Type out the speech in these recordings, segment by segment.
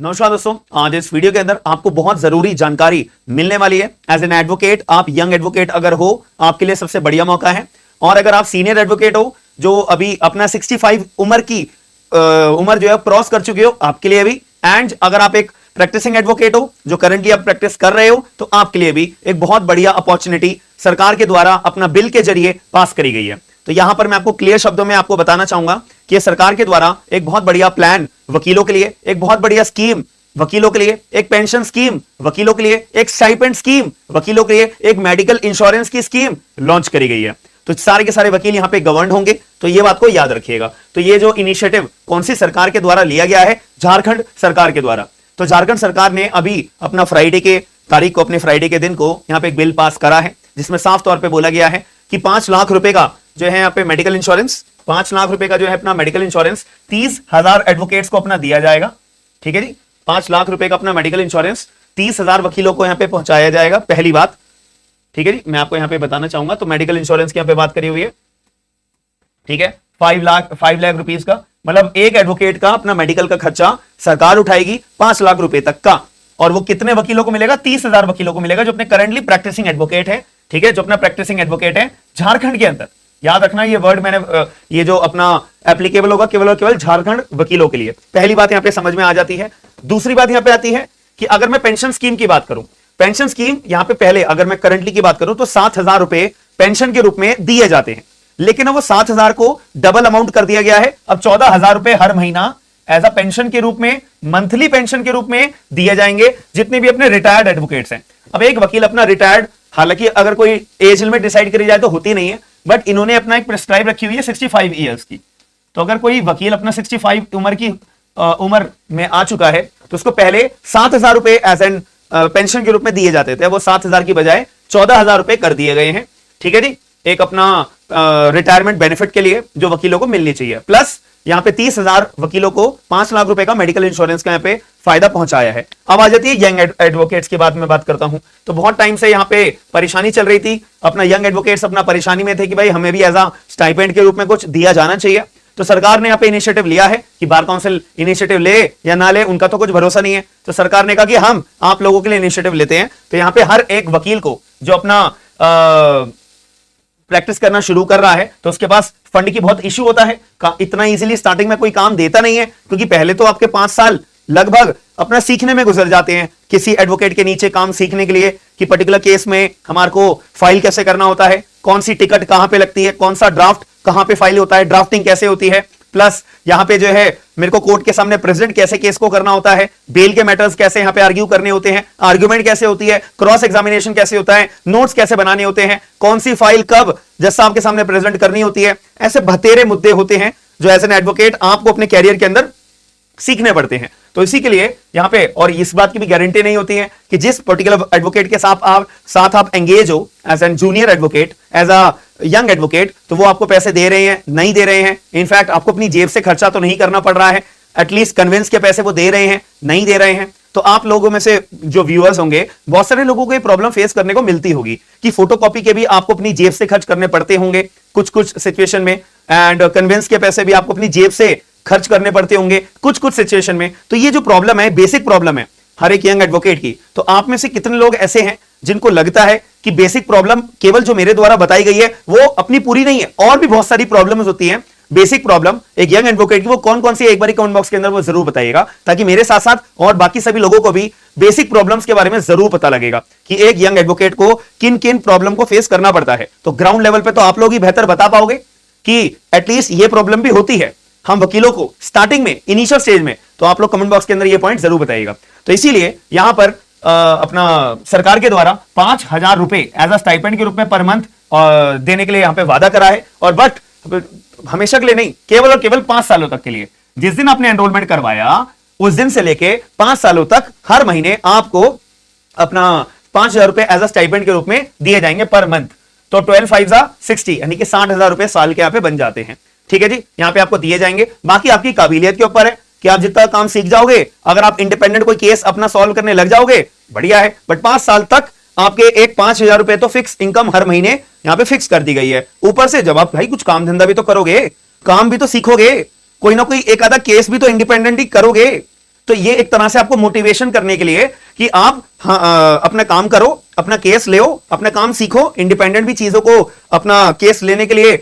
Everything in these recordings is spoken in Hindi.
नमस्कार दोस्तों, आज इस वीडियो के अंदर आपको बहुत जरूरी जानकारी मिलने वाली है। एज एन एडवोकेट, आप यंग एडवोकेट अगर हो, आपके लिए सबसे बढ़िया मौका है। और अगर आप सीनियर एडवोकेट हो जो अभी अपना 65 उम्र की उम्र जो है क्रॉस कर चुके हो, आपके लिए भी। एंड अगर आप एक प्रैक्टिसिंग एडवोकेट हो जो करंटली आप प्रैक्टिस कर रहे हो, तो आपके लिए भी एक बहुत बढ़िया अपॉर्चुनिटी सरकार के द्वारा अपना बिल के जरिए पास करी गई है। तो यहां पर मैं आपको क्लियर शब्दों में आपको बताना चाहूंगा कि सरकार के द्वारा एक बहुत बढ़िया प्लान वकीलों के लिए, एक बहुत बढ़िया स्कीम वकीलों के लिए, एक पेंशन स्कीम वकीलों के लिए, एक स्टाइपेंड स्कीम वकीलों के लिए, एक मेडिकल इंश्योरेंस की स्कीम लॉन्च करी गई है। तो सारे के सारे वकील यहां पे गवर्न होंगे, तो ये बात को याद रखिएगा। तो ये जो इनिशिएटिव कौन सी सरकार के द्वारा लिया गया है? झारखंड सरकार के द्वारा। तो झारखंड सरकार ने अभी अपना फ्राइडे के तारीख को, अपने फ्राइडे के दिन को यहां पे एक बिल पास करा है, जिसमें साफ तौर पर बोला गया है कि 5 लाख रुपए का जो है यहाँ पे मेडिकल इंश्योरेंस, 5 लाख रुपए का जो है अपना मेडिकल इंश्योरेंस 30,000 एडवोकेट्स को अपना दिया जाएगा। ठीक है जी, 5 लाख रुपए का अपना मेडिकल इंश्योरेंस 30,000 वकीलों को यहाँ पे पहुंचाया जाएगा। पहली बात, ठीक है जी, मैं आपको यहाँ पे बताना चाहूंगा। तो मेडिकल इंश्योरेंस की यहाँ पे बात करी हुई है, ठीक है, 5 लाख रुपीस का, मतलब एक एडवोकेट का अपना मेडिकल का खर्चा सरकार उठाएगी 5 लाख रुपए तक का। और वो कितने वकीलों को मिलेगा? 30,000 वकीलों को मिलेगा जो अपने करंटली प्रैक्टिसिंग एडवोकेट है। ठीक है, जो अपना प्रैक्टिसिंग एडवोकेट है झारखंड के अंदर। याद रखना ये वर्ड मैंने, ये जो अपना एप्लीकेबल होगा केवल और केवल झारखंड वकीलों के लिए। पहली बात यहां पे समझ में आ जाती है। दूसरी बात यहां पे आती है कि अगर मैं पेंशन स्कीम की बात करूं, पेंशन स्कीम यहां पे पहले अगर मैं करंटली की बात करूं तो 7,000 रुपए पेंशन के रूप में दिए जाते हैं, लेकिन अब वो 7,000 को डबल अमाउंट कर दिया गया है। अब 14,000 रुपए हर महीना एज अ पेंशन के रूप में, मंथली पेंशन के रूप में दिए जाएंगे जितने भी अपने रिटायर्ड एडवोकेट्स हैं। अब एक वकील अपना रिटायर्ड, हालांकि अगर कोई एज लिमिट डिसाइड करी जाए तो होती नहीं है, बट इन्होंने अपना एक प्रिस्क्राइब रखी हुई है 65 ईयर्स की। तो अगर कोई वकील अपना 65 उम्र की उम्र में आ चुका है तो उसको पहले 7,000 रुपए एज एन पेंशन के रूप में दिए जाते थे, वो 7,000 की बजाय 14,000 रुपए कर दिए गए हैं। ठीक है जी, एक अपना रिटायरमेंट बेनिफिट के लिए जो वकीलों को मिलनी चाहिए। प्लस यहां पे 30,000 वकीलों को 5 लाख रुपए का मेडिकल इंश्योरेंस का यहां पे फायदा पहुंचाया है। अब आ जाती है यंग एडवोकेट्स की बात, मैं बात करता हूं। तो बहुत टाइम से यहां पे परेशानी चल रही थी, अपना यंग एडवोकेट्स अपना परेशानी में थे कि भाई हमें भी एज अ स्टाइपेंड के रूप में कुछ दिया जाना चाहिए। तो सरकार ने यहां पे इनिशिएटिव लिया है कि बार काउंसिल इनिशिएटिव ले या ना ले, उनका तो कुछ भरोसा नहीं है। तो सरकार ने कहा कि हम आप लोगों के लिए इनिशिएटिव लेते हैं। तो यहां पे हर एक वकील को जो अपना प्रैक्टिस करना शुरू कर रहा है तो उसके पास फंड की बहुत इश्यू होता है, इतना इजीली स्टार्टिंग में कोई काम देता नहीं है, क्योंकि पहले तो आपके 5 साल लगभग अपना सीखने में गुजर जाते हैं किसी एडवोकेट के नीचे काम सीखने के लिए कि पर्टिकुलर केस में हमारे को फाइल कैसे करना होता है, कौन सी टिकट कहां पे लगती है, कौन सा ड्राफ्ट कहां पे फाइल होता है, ड्राफ्टिंग कैसे होती है, प्लस यहां पे जो है मेरे को कोर्ट के सामने प्रेजेंट कैसे केस को करना होता है, बेल के मैटर्स कैसे यहां पे आर्ग्यू करने होते हैं, आर्ग्यूमेंट कैसे होती है, क्रॉस एग्जामिनेशन कैसे होता है, नोट्स कैसे बनाने होते हैं, कौन सी फाइल कब जज साहब के सामने प्रेजेंट करनी होती है। ऐसे बतेरे मुद्दे होते हैं जो एज एन एडवोकेट आपको अपने कैरियर के अंदर सीखने पड़ते हैं। तो इसी के लिए यहां पे, और इस बात की भी गारंटी नहीं होती है कि जिस पर्टिकुलर एडवोकेट के साथ आप एंगेज हो as an junior advocate, as a young advocate, तो वो आपको पैसे दे रहे हैं, नहीं दे रहे हैं। इनफैक्ट आपको अपनी जेब से खर्चा तो नहीं करना पड़ रहा है, एटलीस्ट कन्विंस के पैसे वो दे रहे हैं, नहीं दे रहे हैं। तो आप लोगों में से जो व्यूअर्स होंगे, बहुत सारे लोगों को ये प्रॉब्लम फेस करने को मिलती होगी कि फोटोकॉपी के भी आपको अपनी जेब से खर्च करने पड़ते होंगे कुछ सिचुएशन में, एंड कन्विंस के पैसे भी आपको अपनी जेब से खर्च करने पड़ते होंगे कुछ सिचुएशन में। तो ये जो प्रॉब्लम है, बेसिक प्रॉब्लम है हर एक यंग एडवोकेट की। तो आप में से कितने लोग ऐसे हैं जिनको लगता है कि बेसिक प्रॉब्लम केवल जो मेरे द्वारा बताई गई है वो अपनी पूरी नहीं है, और भी बहुत सारी प्रॉब्लम्स होती हैं बेसिक प्रॉब्लम एक यंग एडवोकेट की। वो कौन कौन सी एक बार कमेंट बॉक्स के अंदर वो जरूर बताइएगा, ताकि मेरे साथ साथ और बाकी सभी लोगों को भी बेसिक प्रॉब्लम्स के बारे में जरूर पता लगेगा कि एक यंग एडवोकेट को किन किन प्रॉब्लम को फेस करना पड़ता है। तो ग्राउंड लेवल पे तो आप लोग ही बेहतर बता पाओगे कि एटलीस्ट ये प्रॉब्लम भी होती है हम वकीलों को स्टार्टिंग में, इनिशियल स्टेज में। तो आप लोग कमेंट बॉक्स के अंदर ये पॉइंट जरूर बताइएगा। तो इसीलिए यहां पर अपना सरकार के द्वारा 5,000 रुपए एज अ स्टाइपेंड के रूप में पर मंथ देने के लिए यहां पे वादा करा है। और बट हमेशा के लिए नहीं, केवल और केवल 5 सालों तक के लिए। जिस दिन आपने एनरोलमेंट करवाया उस दिन से लेके 5 सालों तक हर महीने आपको अपना 5,000 रुपए एज अ स्टाइपेंड के रूप में दिए जाएंगे पर मंथ। तो 12 60 यानी कि 60,000 रुपए साल के यहां पे बन जाते हैं। ठीक है जी, यहां पे आपको दिए जाएंगे। बाकी आपकी काबिलियत के ऊपर है कि आप जितना काम सीख जाओगे, अगर आप इंडिपेंडेंट कोई केस अपना सॉल्व करने लग जाओगे, बढ़िया है। बट 5 साल तक आपके एक 5,000 रुपए तो फिक्स इनकम हर महीने यहां पे फिक्स कर दी गई है। ऊपर से जब आप भाई कुछ काम धंधा भी तो करोगे, काम भी तो सीखोगे, कोई ना कोई एक आधा केस भी तो इंडिपेंडेंट ही करोगे, तो ये एक तरह से आपको मोटिवेशन करने के लिए कि आप अपना काम करो, अपना केस ले, अपना काम सीखो, इंडिपेंडेंट भी चीजों को अपना केस लेने के लिए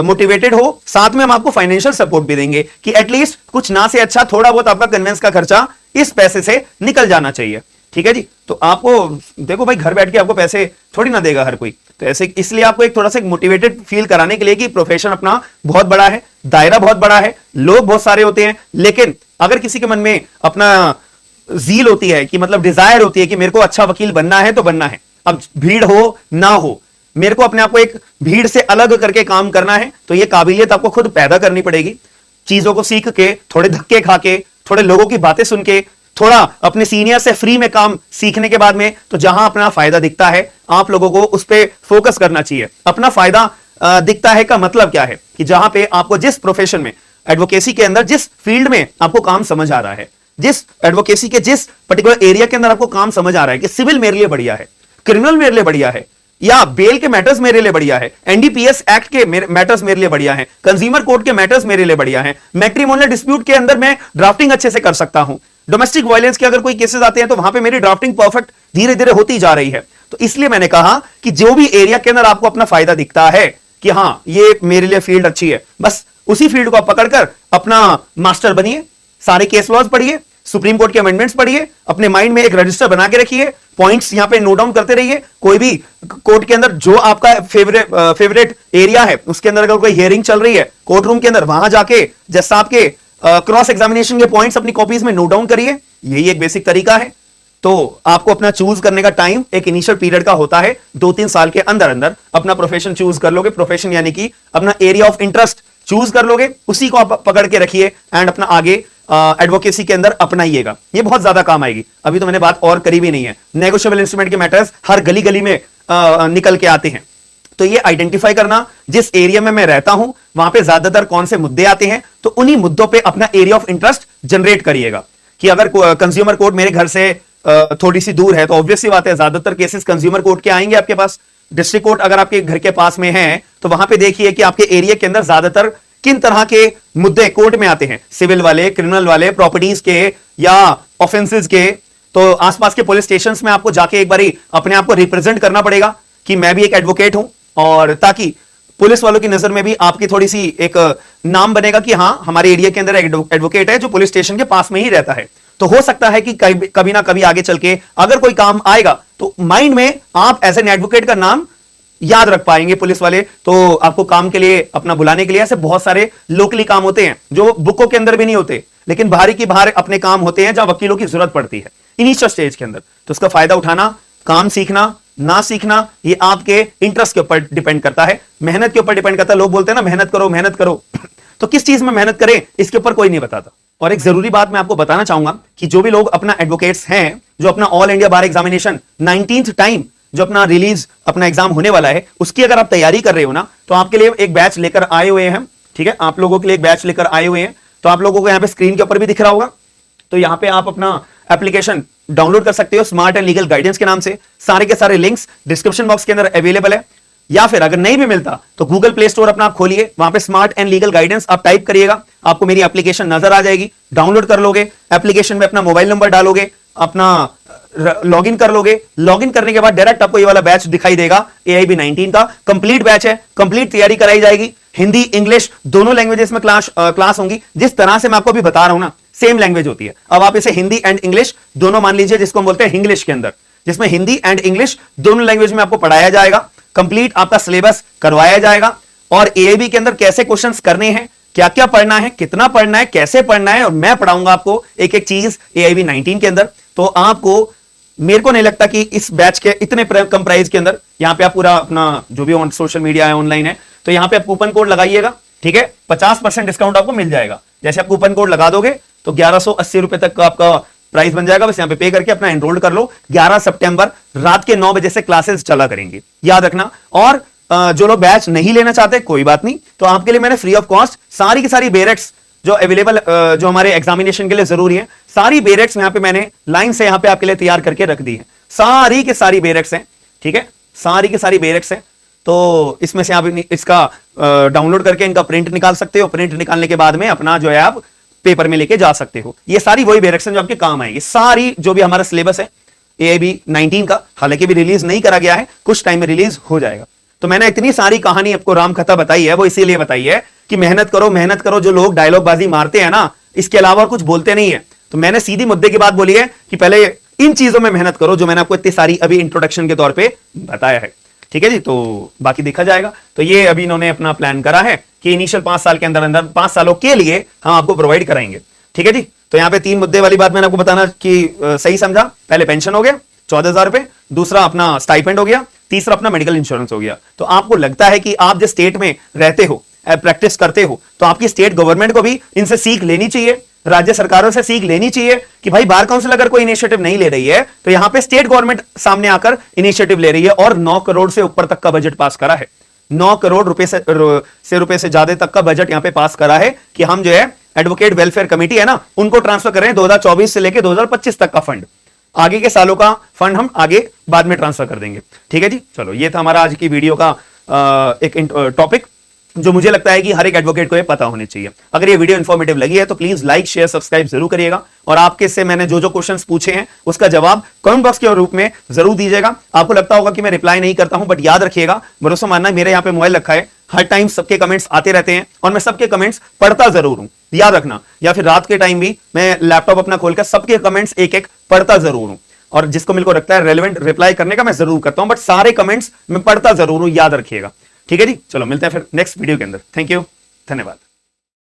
मोटिवेटेड हो। साथ में हम आपको फाइनेंशियल सपोर्ट भी देंगे कि एटलीस्ट कुछ ना से अच्छा थोड़ा बहुत आपका कन्वेंस का खर्चा इस पैसे से निकल जाना चाहिए। ठीक है जी। तो आपको देखो भाई, घर बैठ के आपको पैसे थोड़ी ना देगा हर कोई, तो ऐसे इसलिए आपको एक थोड़ा सा मोटिवेटेड फील कराने के लिए कि प्रोफेशन अपना बहुत बड़ा है, दायरा बहुत बड़ा है, लोग बहुत सारे होते हैं, लेकिन अगर किसी के मन में अपना जील होती है कि मतलब डिजायर होती है कि मेरे को अच्छा वकील बनना है तो बनना है, अब भीड़ हो ना हो, मेरे को अपने आप को एक भीड़ से अलग करके काम करना है, तो ये काबिलियत आपको खुद पैदा करनी पड़ेगी। चीजों को सीख के, थोड़े धक्के खा के, थोड़े लोगों की बातें सुन के, थोड़ा अपने सीनियर से फ्री में काम सीखने के बाद में, तो जहां अपना फायदा दिखता है आप लोगों को उस पर फोकस करना चाहिए। अपना फायदा दिखता है का मतलब क्या है कि जहां पे आपको जिस प्रोफेशन में, एडवोकेसी के अंदर जिस फील्ड में आपको काम समझ आ रहा है, जिस एडवोकेसी के जिस पर्टिकुलर एरिया के अंदर आपको काम समझ आ रहा है कि सिविल मेरे लिए बढ़िया है, क्रिमिनल मेरे लिए बढ़िया है, या बेल के मैटर्स मेरे लिए बढ़िया है, एनडीपीएस एक्ट के मैटर्स मेरे लिए बढ़िया है, कंज्यूमर कोर्ट के मैटर्स मेरे लिए बढ़िया है, मैट्रिमोनियल डिस्प्यूट के अंदर मैं ड्राफ्टिंग अच्छे से कर सकता हूं, डोमेस्टिक वायलेंस के अगर कोई केसेस आते हैं तो वहां पे मेरी ड्राफ्टिंग परफेक्ट धीरे धीरे होती जा रही है। तो इसलिए मैंने कहा कि जो भी एरिया के अंदर आपको अपना फायदा दिखता है कि हां ये मेरे लिए फील्ड अच्छी है, बस उसी फील्ड को आप पकड़कर अपना मास्टर बनिए, सारे केस लॉज पढ़िए, सुप्रीम कोर्ट के अमेंडमेंट्स पढ़िए, अपने माइंड में एक रजिस्टर बना के रखिए, पॉइंट्स यहां पे नोट डाउन करते रहिए। कोई भी कोर्ट के अंदर जो आपका फेवरेट एरिया है उसके अंदर अगर कोई हियरिंग चल रही है कोर्ट रूम के अंदर, वहां जाके जैसा आपके क्रॉस एग्जामिनेशन के पॉइंट्स अपनी कॉपीज में नोट डाउन करिए। यही एक बेसिक तरीका है। तो आपको अपना चूज करने का टाइम एक इनिशियल पीरियड का होता है, 2-3 साल के अंदर अंदर अपना प्रोफेशन चूज कर लोगे, प्रोफेशन यानी कि अपना एरिया ऑफ इंटरेस्ट चूज कर लोगे, उसी को आप पकड़ के रखिए एंड अपना आगे एडवोकेसी के अंदर अपनाइएगा। ये बहुत ज्यादा काम आएगी। अभी तो मैंने बात और करी भी नहीं है, नेगोशिएबल इंस्ट्रूमेंट के मैटर्स हर गली गली में निकल के आते हैं। तो ये आइडेंटिफाई करना, जिस एरिया में मैं रहता हूं वहां पे ज्यादातर कौन से मुद्दे आते हैं, तो उन्हीं मुद्दों पे अपना एरिया ऑफ इंटरेस्ट जनरेट करिएगा। कि अगर कंज्यूमर कोर्ट मेरे घर से थोड़ी सी दूर है तो ऑब्वियस सी बात है ज्यादातर केसेस कंज्यूमर कोर्ट के आएंगे आपके पास। डिस्ट्रिक्ट कोर्ट अगर आपके घर के पास में है तो वहां पे देखिए कि आपके एरिया के अंदर ज्यादातर किन तरह के मुद्दे कोर्ट में आते हैं, सिविल वाले, क्रिमिनल वाले, प्रॉपर्टीज के या ऑफेंसेस के। तो आसपास के पुलिस स्टेशन में आपको जाके एक बारी अपने आप को रिप्रेजेंट करना पड़ेगा कि मैं भी एक एडवोकेट हूं, और ताकि पुलिस वालों की नजर में भी आपकी थोड़ी सी एक नाम बनेगा कि हाँ हमारे एरिया के अंदर एडवोकेट है जो पुलिस स्टेशन के पास में ही रहता है। तो हो सकता है कि कभी ना कभी आगे चल के अगर कोई काम आएगा तो माइंड में आप एज एन एडवोकेट का नाम याद रख पाएंगे पुलिस वाले, तो आपको काम के लिए अपना बुलाने के लिए। ऐसे बहुत सारे लोकली काम होते हैं जो बुकों के अंदर भी नहीं होते, लेकिन बाहरी की बाहर अपने काम होते हैं जहां वकीलों की जरूरत पड़ती है इनिशियल स्टेज के अंदर। तो उसका फायदा उठाना, काम सीखना ना सीखना, ये आपके इंटरेस्ट के ऊपर डिपेंड करता है, मेहनत के ऊपर डिपेंड करता है। लोग बोलते हैं ना मेहनत करो मेहनत करो, तो किस चीज में मेहनत करें इसके ऊपर कोई नहीं बताता। और एक जरूरी बात मैं आपको बताना चाहूंगा कि जो भी लोग अपना एडवोकेट्स हैं, जो अपना ऑल इंडिया बार एग्जामिनेशन 19th टाइम जो अपना रिलीज अपना एग्जाम होने वाला है उसकी अगर आप तैयारी कर रहे हो ना, तो आपके लिए एक बैच लेकर आए हुए हैं। ठीक है, आप लोगों के लिए एक बैच लेकर आए हुए हैं। तो आप लोगों को यहाँ पे स्क्रीन के ऊपर भी दिख रहा होगा, तो यहाँ पे आप अपना एप्लीकेशन डाउनलोड कर सकते हो स्मार्ट एंड लीगल गाइडेंस के नाम से। सारे के सारे लिंक्स डिस्क्रिप्शन बॉक्स के अंदर अवेलेबल है, या फिर अगर नहीं भी मिलता तो गूगल प्ले स्टोर अपना आप खोलिए, वहां पे स्मार्ट एंड लीगल गाइडेंस आप टाइप करिएगा, आपको मेरी एप्लीकेशन नजर आ जाएगी। डाउनलोड कर लोगे, एप्लीकेशन में अपना मोबाइल नंबर डालोगे, अपना लॉगिन कर लोगे। लॉगिन करने के बाद डायरेक्ट आपको ये वाला बैच दिखाई देगा, AIB 19 का कंप्लीट बैच है, कंप्लीट तैयारी कराई जाएगी। हिंदी इंग्लिश दोनों लैंग्वेजेस में क्लास होंगी। जिस तरह से मैं आपको अभी बता रहा हूं ना, सेम लैंग्वेज होती है। अब आप इसे हिंदी एंड इंग्लिश दोनों मान लीजिए, जिसको हम बोलते हैं इंग्लिश के अंदर, जिसमें हिंदी एंड इंग्लिश दोनों लैंग्वेज में आपको पढ़ाया जाएगा। कंप्लीट आपका सिलेबस करवाया जाएगा, और AIB के अंदर कैसे क्वेश्चंस करने हैं, क्या क्या पढ़ना है, कितना पढ़ना है, कैसे पढ़ना है, और मैं पढ़ाऊंगा आपको एक एक चीज AIB 19 के अंदर। तो आपको, मेरे को नहीं लगता कि इस बैच के इतने कम प्राइस के अंदर, यहाँ पे आप पूरा अपना जो भी सोशल मीडिया है ऑनलाइन है, तो यहाँ पे आप कूपन कोड लगाइएगा। ठीक है, 50% डिस्काउंट आपको मिल जाएगा। जैसे आप कूपन कोड लगा दोगे तो 1180 रुपए तक का आपका प्राइस बन जाएगा। बस यहाँ पे पे करके अपना एनरोल कर लो। 11 सितंबर रात के 9 बजे से क्लासेस चला करेंगे, याद रखना। और जो लोग बैच नहीं लेना चाहते कोई बात नहीं, तो आपके लिए मैंने फ्री ऑफ कॉस्ट सारी की सारी बेरेक्स जो अवेलेबल जो हमारे एग्जामिनेशन के लिए जरूरी है, सारी बेरेक्स यहाँ पे मैंने लाइन से यहाँ पे आपके लिए तैयार करके रख दी है। सारी के सारी बेरेक्स हैं। ठीक है, सारी के सारी बेरेक्स हैं। तो इसमें से आप इसका डाउनलोड करके इनका प्रिंट निकाल सकते हो। प्रिंट निकालने के बाद में अपना जो है आप पेपर में लेके जा सकते हो। ये सारी वही डायरेक्शन जो आपके काम आएगी। सारी जो भी हमारा सिलेबस है AIB 19 का, हालांकि भी रिलीज नहीं करा गया है, कुछ टाइम में रिलीज हो जाएगा। तो मैंने इतनी सारी कहानी आपको राम कथा बताई है, वो इसीलिए बताई है कि मेहनत करो मेहनत करो। जो लोग डायलॉग बाजी मारते हैं ना, इसके अलावा और कुछ बोलते नहीं है। तो मैंने सीधी मुद्दे की बात बोली है कि पहले इन चीजों में मेहनत करो जो मैंने आपको इतनी सारी अभी इंट्रोडक्शन के तौर पे बताया है। ठीक है जी, तो बाकी देखा जाएगा। तो ये अभी इन्होंने अपना प्लान करा है कि इनिशियल 5 साल के अंदर अंदर 5 सालों के लिए हम आपको प्रोवाइड कराएंगे। ठीक है जी, तो यहाँ पे 3 मुद्दे वाली बात मैंने आपको बताना कि सही समझा। पहले पेंशन हो गया 14,000 रुपए, दूसरा अपना स्टाइपेंड हो गया, तीसरा अपना मेडिकल इंश्योरेंस हो गया। तो आपको लगता है कि आप जिस स्टेट में रहते हो, प्रैक्टिस करते हो, तो आपकी स्टेट गवर्नमेंट को भी इनसे सीख लेनी चाहिए, राज्य सरकारों से सीख लेनी चाहिए कि भाई बार काउंसिल अगर कोई इनिशिएटिव नहीं ले रही है तो यहां पे स्टेट गवर्नमेंट सामने आकर इनिशिएटिव ले रही है और 9 करोड़ से ऊपर तक का बजट पास करा है। 9 करोड़ रुपए से ज्यादा तक का बजट यहां पे पास करा है कि हम जो है एडवोकेट वेलफेयर कमेटी है ना, उनको ट्रांसफर कर रहे हैं 2024 से लेकर 2025 तक का फंड। आगे के सालों का फंड हम आगे बाद में ट्रांसफर कर देंगे। ठीक है जी, चलो ये था हमारा आज की वीडियो का एक टॉपिक जो मुझे लगता है कि हर एक एडवोकेट को ये पता होनी चाहिए। अगर ये वीडियो इंफॉर्मेटिव लगी है तो प्लीज लाइक शेयर सब्सक्राइब जरूर करिएगा और आपके से मैंने जो जो क्वेश्चंस पूछे हैं उसका जवाब कमेंट बॉक्स के रूप में जरूर दीजिएगा। आपको लगता होगा कि मैं रिप्लाई नहीं करता हूं, बट याद रखिएगा, भरोसा मानना, मेरे यहाँ पे मोबाइल रखा है, हर टाइम सबके कमेंट्स आते रहते हैं और मैं सबके कमेंट्स पढ़ता जरूर हूं, याद रखना। या फिर रात के टाइम भी मैं लैपटॉप अपना खोलकर सबके कमेंट्स एक एक पढ़ता जरूर हूं और जिसको मेरे को लगता है रेलेवेंट रिप्लाई करने का मैं जरूर करता हूं, बट सारे कमेंट्स मैं पढ़ता जरूर हूं, याद रखिएगा। ठीक है जी, चलो मिलते हैं फिर नेक्स्ट वीडियो के अंदर। थैंक यू, धन्यवाद।